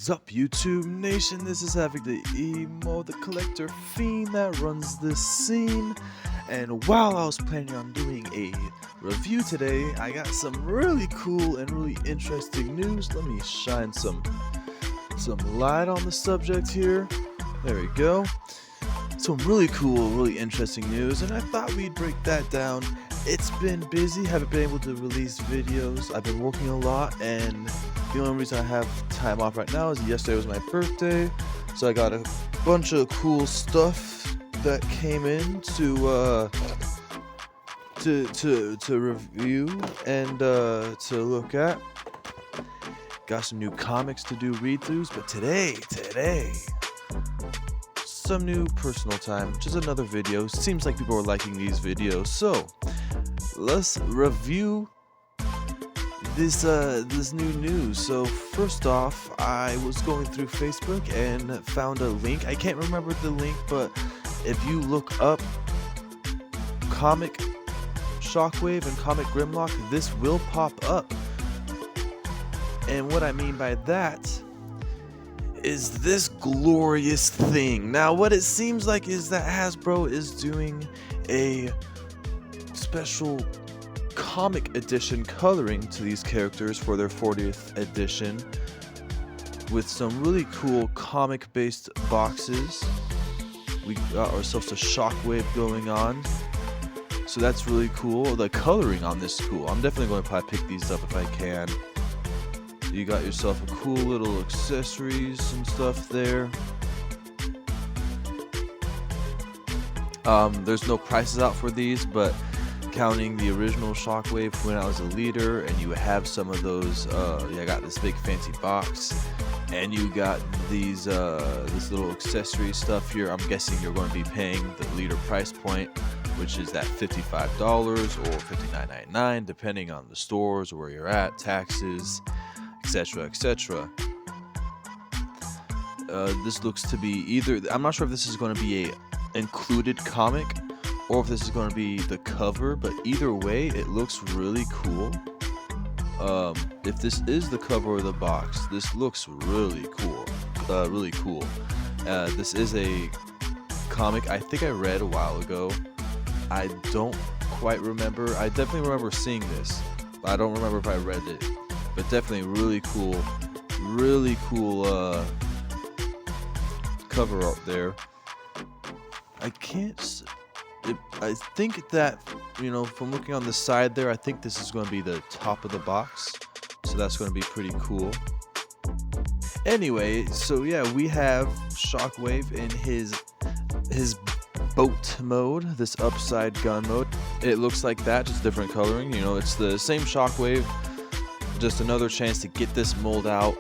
Sup YouTube Nation, this is Havoc the Emo, the collector fiend that runs this scene. And while I was planning on doing a review today, I got some really cool and really interesting news. Let me shine some light on the subject here. There we go. Some really cool, really interesting news, and I thought we'd break that down. It's been busy, haven't been able to release videos. I've been working a lot, and the only reason I have time off right now is yesterday was my birthday, so I got a bunch of cool stuff that came in to review and to look at. Got some new comics to do read-throughs, but today, some new personal time, just another video. Seems like people are liking these videos, so let's review this new news. So first off, I was going through Facebook and found a link. I can't remember the link, but if you look up comic Shockwave and comic Grimlock, this will pop up. And what I mean by that is this glorious thing. Now what it seems like is that Hasbro is doing a special comic edition coloring to these characters for their 40th edition with some really cool comic based boxes. We got ourselves a Shockwave going on, so that's really cool. The coloring on this is cool. I'm definitely going to probably pick these up if I can. You got yourself a cool little accessories and stuff there. There's no prices out for these, but counting the original Shockwave when I was a leader, and you have some of those. I got this big fancy box, and you got these this little accessory stuff here. I'm guessing you're going to be paying the leader price point, which is that $55 or $59.99, depending on the stores or where you're at, taxes, etc., etc. This looks to be either, I'm not sure if this is going to be a included comic or if this is going to be the cover, but either way it looks really cool. If this is the cover of the box, this looks really cool. This is a comic I think I read a while ago. I don't quite remember. I definitely remember seeing this, but I don't remember if I read it. But definitely really cool cover art there. I think that, from looking on the side there, I think this is going to be the top of the box, so that's going to be pretty cool. Anyway, so yeah, we have Shockwave in his boat mode, this upside gun mode. It looks like that, just different coloring. It's the same Shockwave, just another chance to get this mold out.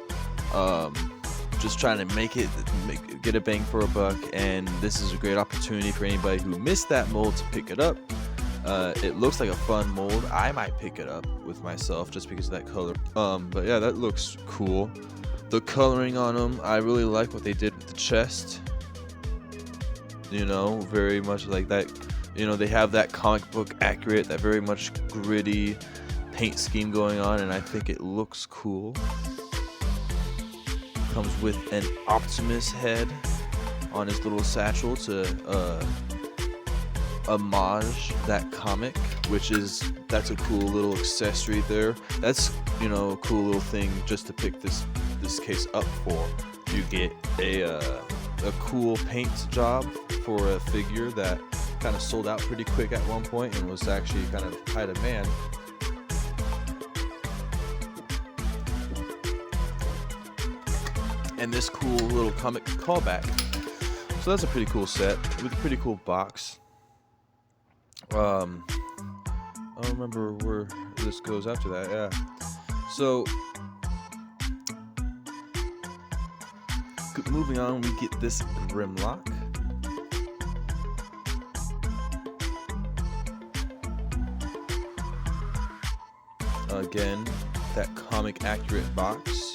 Just trying to get a bang for a buck, and this is a great opportunity for anybody who missed that mold to pick it up. It looks like a fun mold. I might pick it up with myself just because of that color. But yeah, that looks cool. The coloring on them, I really like what they did with the chest. Very much like that. They have that comic book accurate, that very much gritty paint scheme going on, and I think it looks cool. Comes with an Optimus head on his little satchel to homage that comic, that's a cool little accessory there. That's a cool little thing just to pick this case up for. You get a cool paint job for a figure that kind of sold out pretty quick at one point and was actually kind of high demand. And this cool little comic callback. So that's a pretty cool set with a pretty cool box. I don't remember where this goes after that. Yeah. So moving on, we get this Grimlock. Again, that comic accurate box.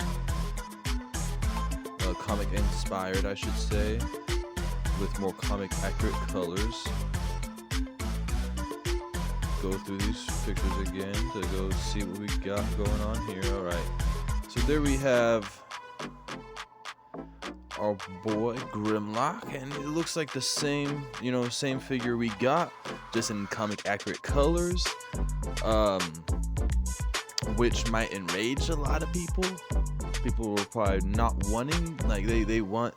Comic inspired, I should say, with more comic accurate colors. Go through these pictures again to go see what we got going on here. Alright, so there we have our boy Grimlock, and it looks like the same, same figure we got, just in comic accurate colors, which might enrage a lot of people. People were probably not wanting, like they want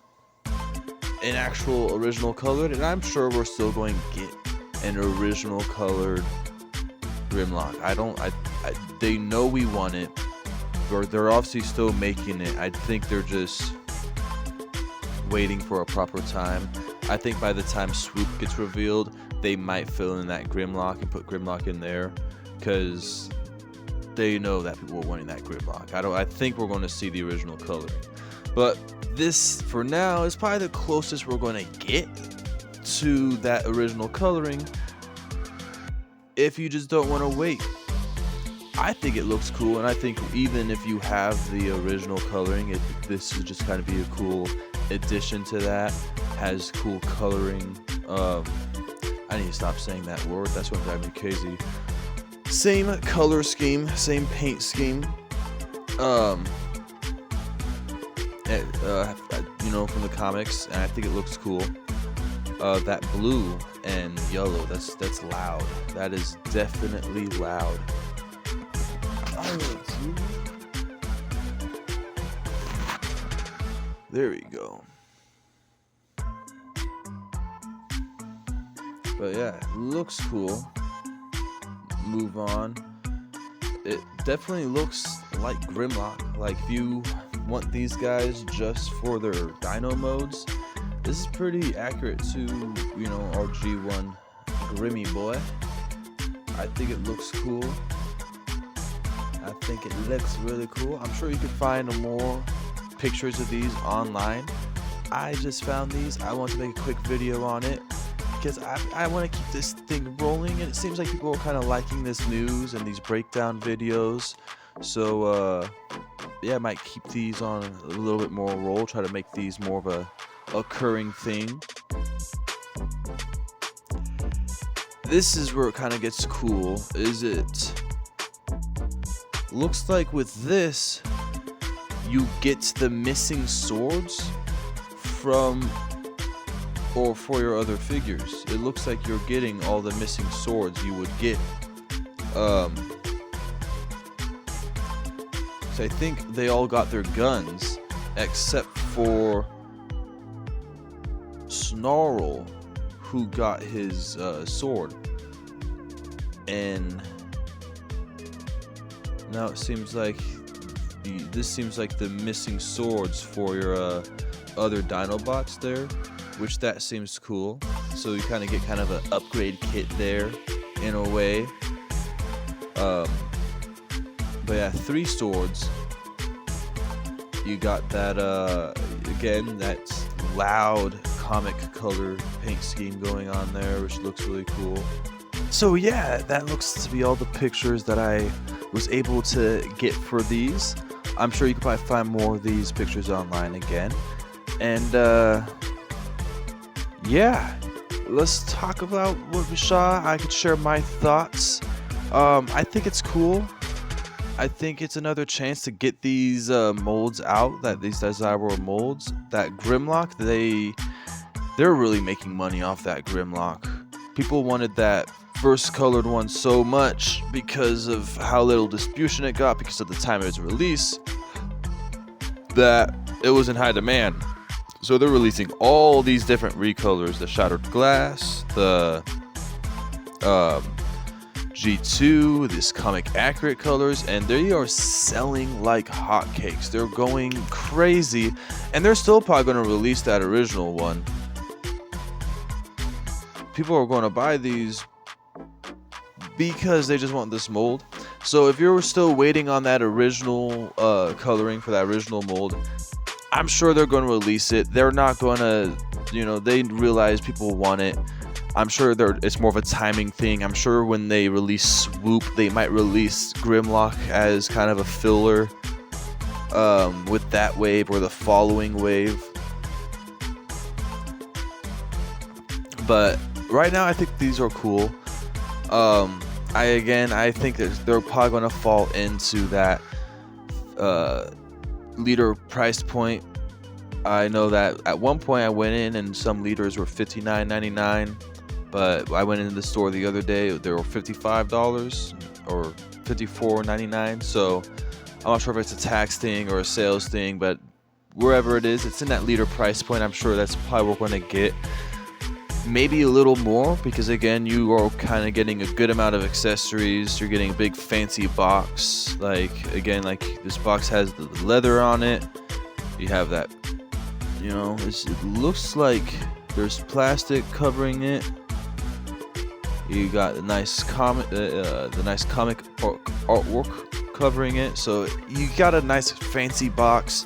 an actual original colored, and I'm sure we're still going to get an original colored Grimlock. They know we want it, or they're obviously still making it. I think they're just waiting for a proper time. I think by the time Swoop gets revealed, they might fill in that Grimlock and put Grimlock in there, because they know that people are wanting that Grimlock. I think we're going to see the original coloring, but this for now is probably the closest we're going to get to that original coloring. If you just don't want to wait, I think it looks cool, and I think even if you have the original coloring, this would just kind of be a cool addition to that. Has cool coloring. I need to stop saying that word. That's what drives me crazy. Same color scheme, same paint scheme. From the comics, and I think it looks cool. That blue and yellow, that's loud. That is definitely loud. There we go. But yeah, looks cool. Move on. It definitely looks like Grimlock. Like, if you want these guys just for their dino modes, this is pretty accurate to, our G1 Grimmy boy. I think it looks cool. I think it looks really cool. I'm sure you can find more pictures of these online. I just found these. I want to make a quick video on it because I want to keep this thing rolling, and it seems like people are kind of liking this news and these breakdown videos. So yeah, I might keep these on a little bit more roll, try to make these more of a occurring thing. This is where it kind of gets cool. Looks like with this you get the missing swords for your other figures. It looks like you're getting all the missing swords you would get. So I think they all got their guns except for Snarl, who got his sword. And now it seems like this seems like the missing swords for your other Dinobots there, which that seems cool. So you kind of get kind of an upgrade kit there in a way. But yeah, 3 swords. You got that again, that loud comic color paint scheme going on there, which looks really cool. So yeah, that looks to be all the pictures that I was able to get for these. I'm sure you can probably find more of these pictures online again. And yeah, let's talk about what we saw. I could share my thoughts. I think it's cool. I think it's another chance to get these molds out, these Desirable molds. That Grimlock, they're really making money off that Grimlock. People wanted that first colored one so much because of how little distribution it got because of the time of its release, that it was in high demand. So they're releasing all these different recolors, the Shattered Glass, the G2, this comic accurate colors, and they are selling like hotcakes. They're going crazy, and they're still probably going to release that original one. People are going to buy these because they just want this mold. So if you're still waiting on that original coloring for that original mold, I'm sure they're going to release it. They're not going to, they realize people want it. I'm sure it's more of a timing thing. I'm sure when they release Swoop, they might release Grimlock as kind of a filler with that wave or the following wave. But right now, I think these are cool. I think that they're probably going to fall into that leader price point I know that at one point I went in and some liters were $59.99, but I went into the store the other day, they were $55 or $54.99. So I'm not sure if it's a tax thing or a sales thing, but wherever it is, it's in that liter price point. I'm sure that's probably what we're going to get. Maybe a little more, because again, you are kind of getting a good amount of accessories. You're getting a big fancy box. Like, again, like this box has the leather on it. You have that, you know, it looks like there's plastic covering it. You got the nice comic artwork covering it. So you got a nice fancy box.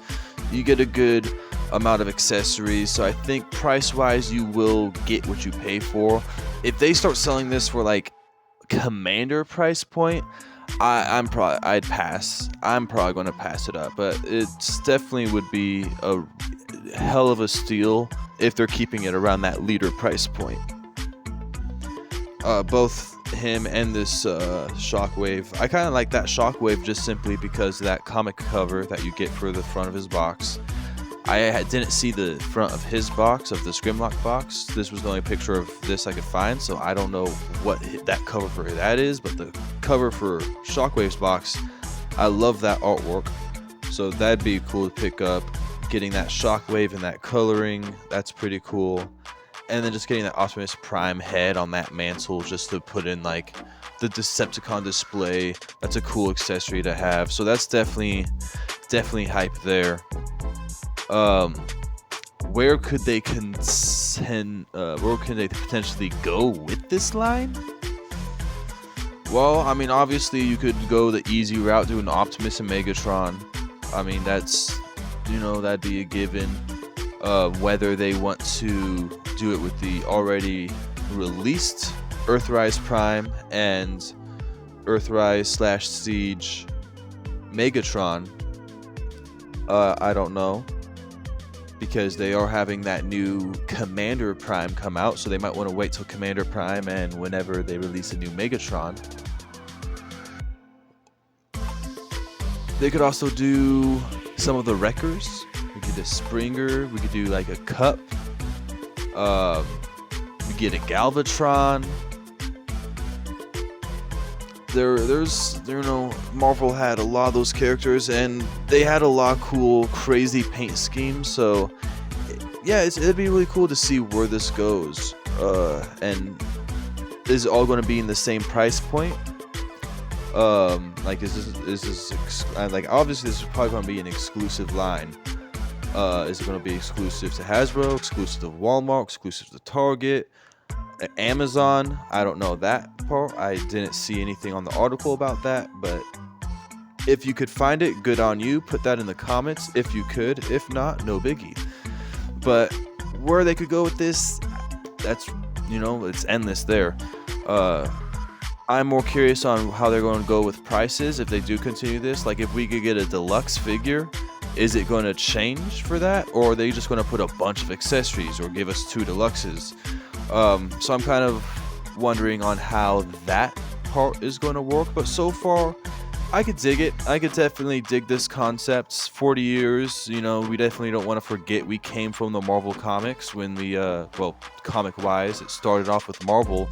You get a good amount of accessories. So I think price-wise, you will get what you pay for. If they start selling this for like Commander price point, I'd pass. I'm probably going to pass it up, but it's definitely would be a hell of a steal if they're keeping it around that liter price point. Both him and this shockwave. I kind of like that shockwave just simply because of that comic cover that you get for the front of his box. I didn't see the front of his box, of this Grimlock box. This was the only picture of this I could find, so I don't know what that cover for that is, but the cover for Shockwave's box, I love that artwork. So that'd be cool to pick up. Getting that Shockwave and that coloring, that's pretty cool. And then just getting that Optimus Prime head on that mantle just to put in like the Decepticon display. That's a cool accessory to have. So that's definitely hype there. Where could they potentially go with this line? Well, I mean, obviously you could go the easy route, do an Optimus and Megatron. I mean, that's, you know, that'd be a given. Whether they want to do it with the already released Earthrise Prime and Earthrise/Siege Megatron, I don't know, because they are having that new Commander Prime come out, so they might want to wait till Commander Prime and whenever they release a new Megatron. They could also do some of the Wreckers. We could do a Springer. We could do like a Cup. We get a Galvatron. You know, Marvel had a lot of those characters, and they had a lot of cool, crazy paint schemes. So, yeah, it'd be really cool to see where this goes. And is it all going to be in the same price point? Like, is this like, obviously this is probably going to be an exclusive line. Is it going to be exclusive to Hasbro, exclusive to Walmart, exclusive to Target, Amazon? I don't know that part. I didn't see anything on the article about that, but if you could find it, good on you. Put that in the comments if you could. If not, no biggie. But where they could go with this, that's, you know, it's endless there. I'm more curious on how they're going to go with prices if they do continue this. Like, if we could get a deluxe figure, is it going to change for that, or are they just going to put a bunch of accessories or give us 2 deluxes? So I'm kind of wondering on how that part is going to work, but so far I could dig it. I could definitely dig this concept. 40 years, you know, we definitely don't want to forget we came from the Marvel comics when we, well, comic-wise, it started off with Marvel.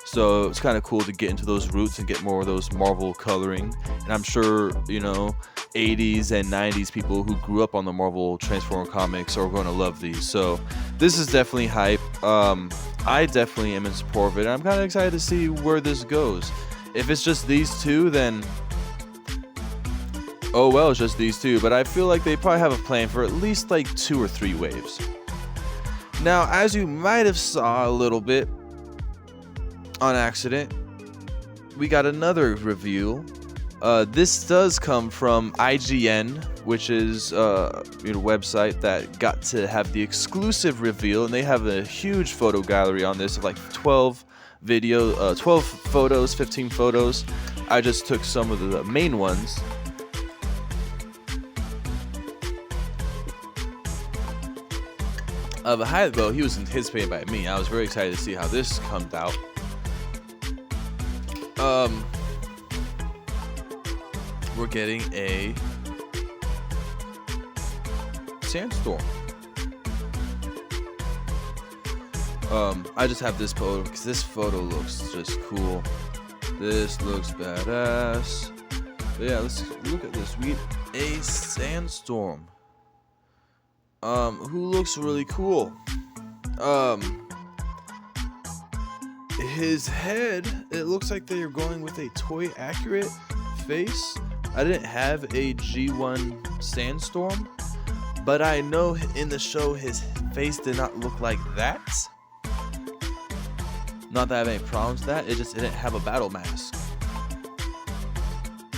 So it's kind of cool to get into those roots and get more of those Marvel coloring. And I'm sure, you know, 80s and 90s people who grew up on the Marvel Transformer comics are going to love these. So this is definitely hype. I definitely am in support of it. I'm kind of excited to see where this goes. If it's just these two, then oh well, it's just these two. But I feel like they probably have a plan for at least like 2 or 3 waves. Now, as you might have saw a little bit on accident, we got another review. This does come from IGN, which is a website that got to have the exclusive reveal, and they have a huge photo gallery on this of like 12 photos, 15 photos. I just took some of the main ones. But Hyatt, though, he was anticipated by me. I was very excited to see how this comes out. We're getting a sandstorm. I just have this photo because this photo looks just cool. This looks badass. But yeah, let's look at this. We get a sandstorm. Who looks really cool. His head, it looks like they are going with a toy accurate face. I didn't have a G1 sandstorm, but I know in the show his face did not look like that. Not that I have any problems with that, it just didn't have a battle mask.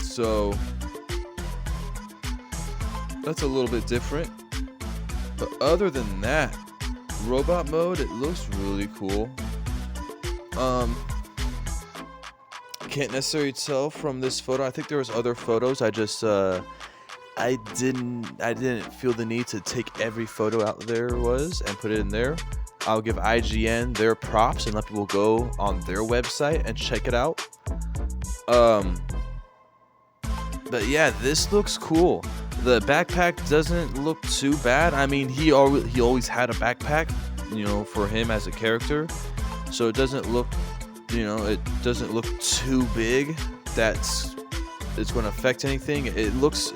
So that's a little bit different. But other than that, robot mode, it looks really cool. Can't necessarily tell from this photo. I think there was other photos. I just I didn't feel the need to take every photo out there was and put it in there. I'll give IGN their props and let people go on their website and check it out. But yeah, this looks cool. The backpack doesn't look too bad. I mean, he always had a backpack, you know, for him as a character. So it doesn't look, you know, it doesn't look too big that it's going to affect anything. It looks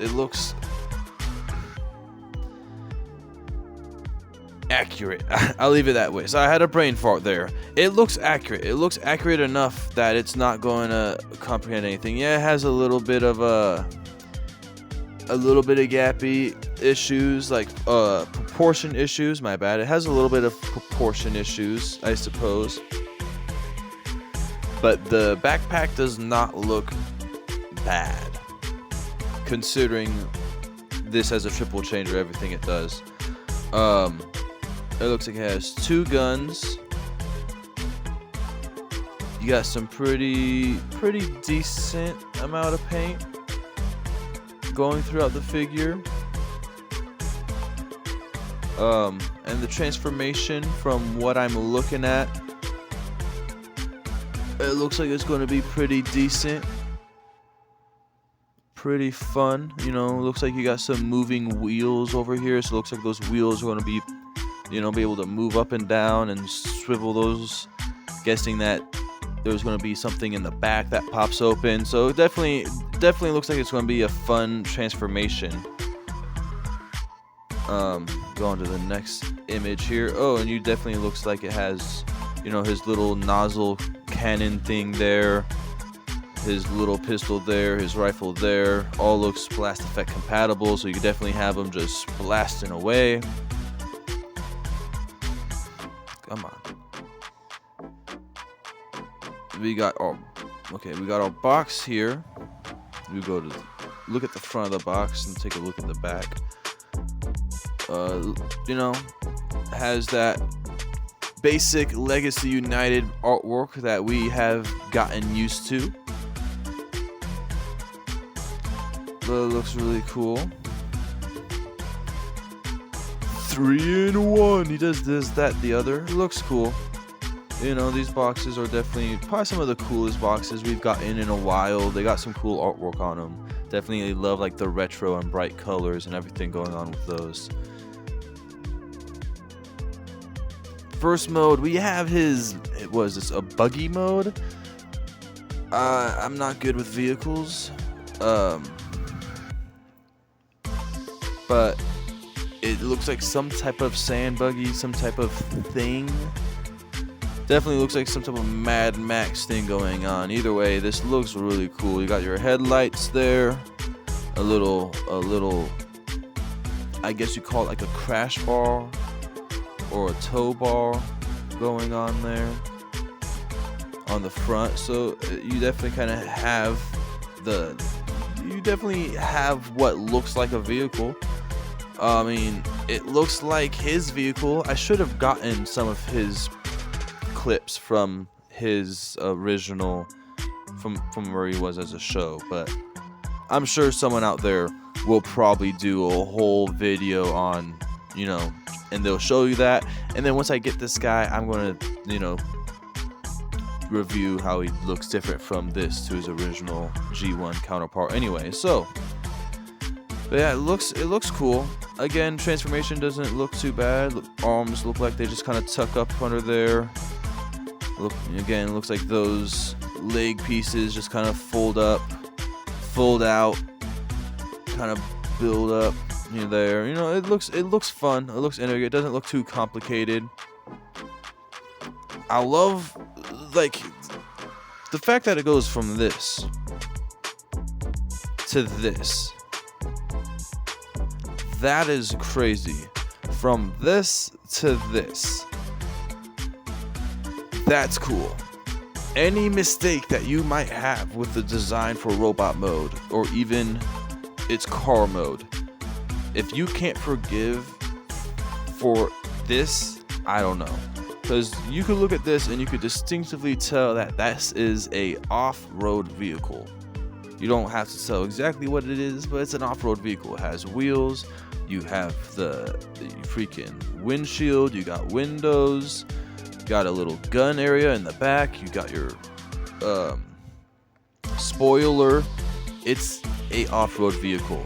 accurate. I'll leave it that way. So I had a brain fart there. It looks accurate. It looks accurate enough that it's not going to comprehend anything. Yeah, it has a little bit of gappy issues, like proportion issues. My bad. It has a little bit of proportion issues, I suppose. But the backpack does not look bad, considering this has a triple changer, everything it does. It looks like it has 2 guns. You got some pretty decent amount of paint going throughout the figure. And the transformation, from what I'm looking at, it looks like it's going to be pretty decent, pretty fun. You know, looks like you got some moving wheels over here, so it looks like those wheels are going to be, you know, be able to move up and down and swivel those. Guessing that there's going to be something in the back that pops open, so it definitely looks like it's going to be a fun transformation. Go on to the next image here. Oh, and you definitely looks like it has, you know, his little nozzle cannon thing there, his little pistol there, his rifle there. All looks blast effect compatible, so you can definitely have them just blasting away. Come on. We got our box here. We go to look at the front of the box and take a look at the back. You know, has that basic Legacy United artwork that we have gotten used to. But it looks really cool. 3-in-1. He does this, that, the other. It looks cool. You know, these boxes are definitely probably some of the coolest boxes we've gotten in a while. They got some cool artwork on them. Definitely love like the retro and bright colors and everything going on with those. First mode, we have a buggy mode. I'm not good with vehicles. But it looks like some type of sand buggy, some type of thing. Definitely looks like some type of Mad Max thing going on. Either way, this looks really cool. You got your headlights there, a little, I guess you call it like a crash bar or a tow bar going on there on the front. So you definitely kind of have what looks like a vehicle. I mean, it looks like his vehicle. I should have gotten some of his clips from his original, from where he was as a show, but I'm sure someone out there will probably do a whole video on, you know, and they'll show you that. And then once I get this guy, I'm gonna, you know, review how he looks different from this to his original G1 counterpart. Anyway, so But yeah, it looks cool. Again, transformation doesn't look too bad. Arms look like they just kind of tuck up under there. Again, it looks like those leg pieces just kind of fold up, fold out, kind of build up. There. It looks fun. It looks intricate. It doesn't look too complicated. I love like the fact that it goes from this to this. That is crazy. From this to this. That's cool. Any mistake that you might have with the design for robot mode or even its car mode, if you can't forgive for this, I don't know. Because you could look at this and you could distinctively tell that this is a off-road vehicle. You don't have to tell exactly what it is, but it's an off-road vehicle. It has wheels, you have the freaking windshield, you got windows, you got a little gun area in the back, you got your spoiler. It's a off-road vehicle.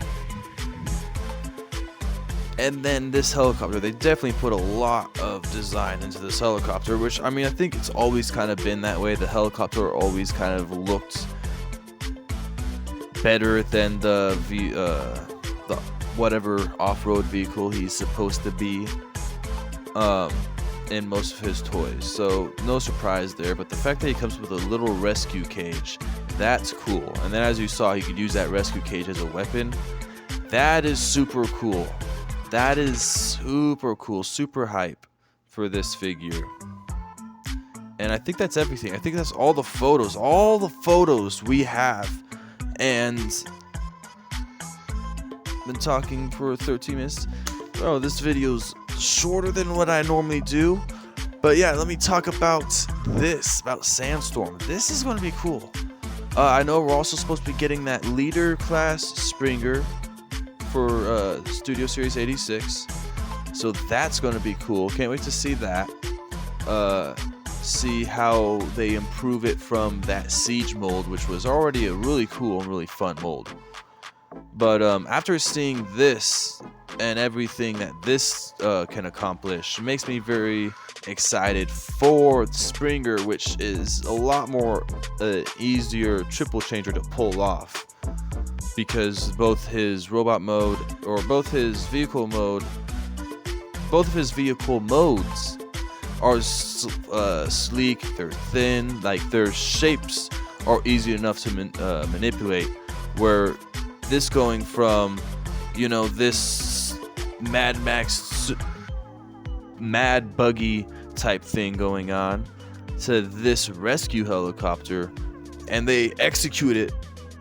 And then this helicopter, they definitely put a lot of design into this helicopter, which, I mean, I think it's always kind of been that way. The helicopter always kind of looked better than the whatever off-road vehicle he's supposed to be in most of his toys. So no surprise there, but the fact that he comes with a little rescue cage, that's cool. And then as you saw, he could use that rescue cage as a weapon. That is super cool. That is super cool, super hype for this figure. And I think that's everything. I think that's all the photos we have. And been talking for 13 minutes. Oh, this video's shorter than what I normally do. But yeah, let me talk about this, about Sandstorm. This is going to be cool. I know we're also supposed to be getting that leader class Springer for Studio Series 86, so that's going to be cool. Can't wait to see that. See how they improve it from that Siege mold, which was already a really cool and really fun mold. But after seeing this and everything that this can accomplish, it makes me very excited for Springer, which is a lot more easier triple changer to pull off. Because both his robot mode or both his vehicle modes are sleek, they're thin, like their shapes are easy enough to manipulate. Where this going from, this Mad Max, Mad Buggy type thing going on to this rescue helicopter, and they execute it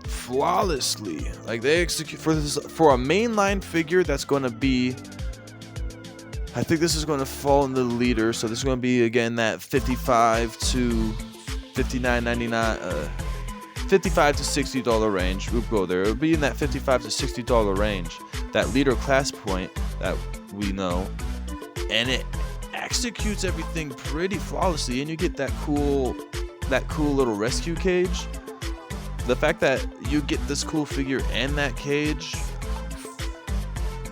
flawlessly. Like they execute for a mainline figure that's going to be, I think this is going to fall in the leader, so this is going to be again that $55 to $59.99, $55 to $60 range. We'll go there. It'll be in that $55 to $60 range, that leader class point that we know, and it executes everything pretty flawlessly, and you get that cool little rescue cage. The fact that you get this cool figure and that cage,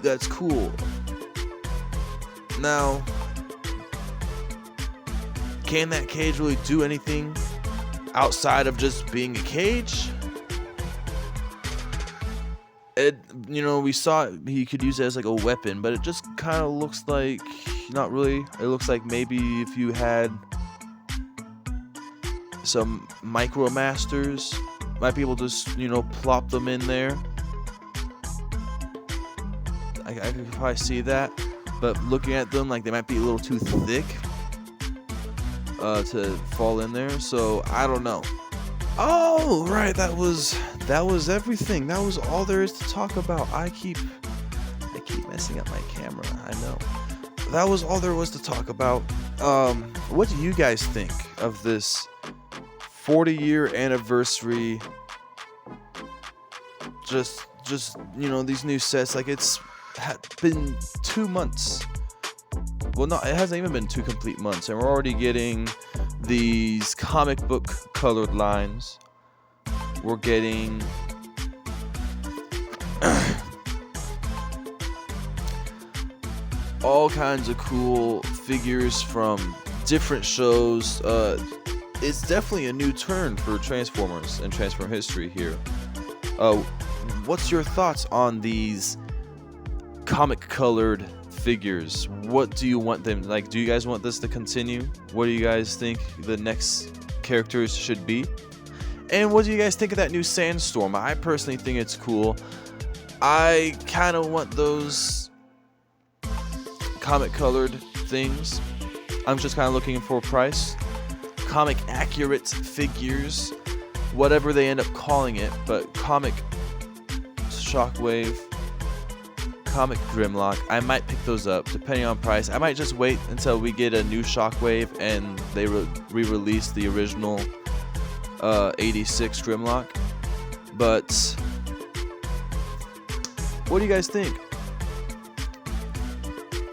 that's cool. Now, can that cage really do anything outside of just being a cage? We saw he could use it as like a weapon, but it just kind of looks like, not really. It looks like maybe if you had some Micromasters, might be able to just, plop them in there. I could probably see that, but looking at them, like they might be a little too thick to fall in there. So I don't know. Oh, right, that was everything. That was all there is to talk about. I keep messing up my camera. I know. That was all there was to talk about. What do you guys think of this 40-year anniversary? Just these new sets. Like, it's been 2 months. Well, no, it hasn't even been 2 complete months, and we're already getting these comic book colored lines. We're getting all kinds of cool figures from different shows. It's definitely a new turn for Transformers and Transform history here. What's your thoughts on these comic-colored figures? What do you want them like? Do you guys want this to continue? What do you guys think the next characters should be? And what do you guys think of that new Sandstorm? I personally think it's cool. I kind of want those comic-colored things. I'm just kind of looking for a price. Comic accurate figures, whatever they end up calling it, but comic shockwave, comic grimlock, I might pick those up depending on price. I might just wait until we get a new shockwave and they re-release the original 86 grimlock. But what do you guys think?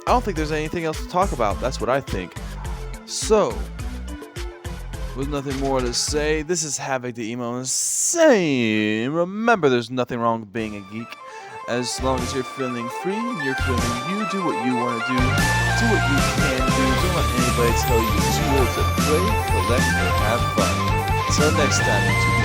I don't think there's anything else to talk about. That's what I think. So, with nothing more to say, this is Havoc the Emo saying, remember, there's nothing wrong with being a geek. As long as you're feeling free, you're feeling you, do what you want to do what you can do. Don't let anybody tell you it's too late to play, collect, or have fun. Until next time,